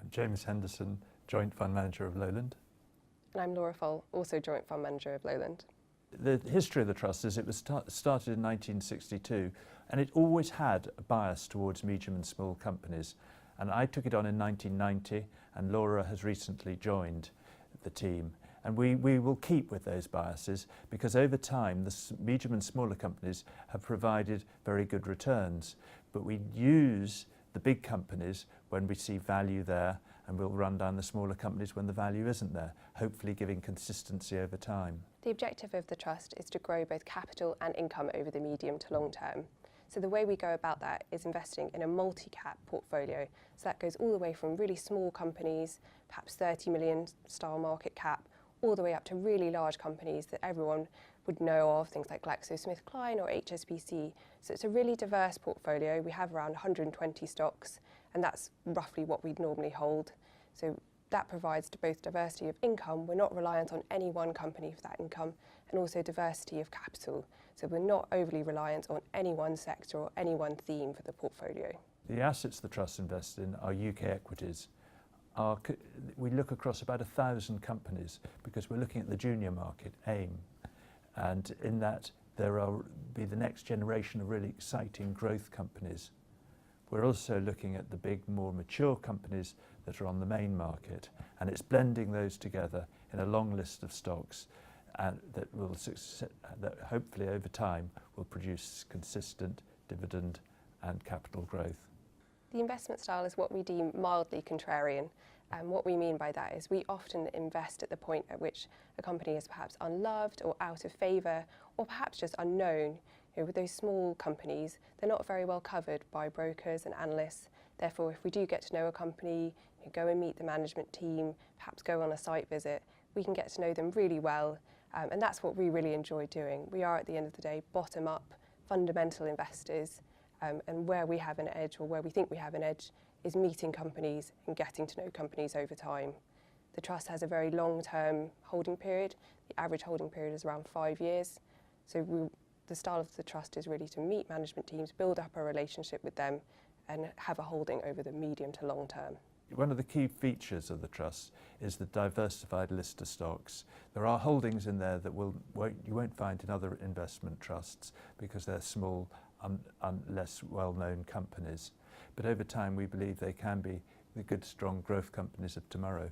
I'm James Henderson, Joint Fund Manager of Lowland. And I'm Laura Foll, also Joint Fund Manager of Lowland. The history of the Trust is it was started in 1962, and it always had a bias towards medium and small companies. And I took it on in 1990, and Laura has recently joined the team. And we will keep with those biases because over time the medium and smaller companies have provided very good returns. But we use the big companies when we see value there, and we'll run down the smaller companies when the value isn't there, hopefully giving consistency over time. The objective of the Trust is to grow both capital and income over the medium to long term. So the way we go about that is investing in a multi-cap portfolio. So that goes all the way from really small companies, perhaps 30 million style market cap, all the way up to really large companies that everyone would know of, things like GlaxoSmithKline or HSBC. So it's a really diverse portfolio. We have around 120 stocks, and that's roughly what we'd normally hold. So that provides both diversity of income, we're not reliant on any one company for that income, and also diversity of capital. So we're not overly reliant on any one sector or any one theme for the portfolio. The assets the Trust invests in are UK equities. We look across about 1,000 companies because we're looking at the junior market, AIM, and in that there will be the next generation of really exciting growth companies. We're also looking at the big, more mature companies that are on the main market, and it's blending those together in a long list of stocks and that hopefully over time will produce consistent dividend and capital growth. The investment style is what we deem mildly contrarian, and what we mean by that is we often invest at the point at which a company is perhaps unloved or out of favour or perhaps just unknown. With those small companies, they're not very well covered by brokers and analysts. Therefore, if we do get to know a company, go and meet the management team, perhaps go on a site visit, we can get to know them really well, and that's what we really enjoy doing. We are, at the end of the day, bottom-up, fundamental investors. And where we have an edge, or where we think we have an edge, is meeting companies and getting to know companies over time. The Trust has a very long-term holding period. The average holding period is around 5 years. So the style of the Trust is really to meet management teams, build up a relationship with them, and have a holding over the medium to long term. One of the key features of the Trust is the diversified list of stocks. There are holdings in there that you won't find in other investment trusts because they're small, less well-known companies. But over time we believe they can be the good, strong growth companies of tomorrow.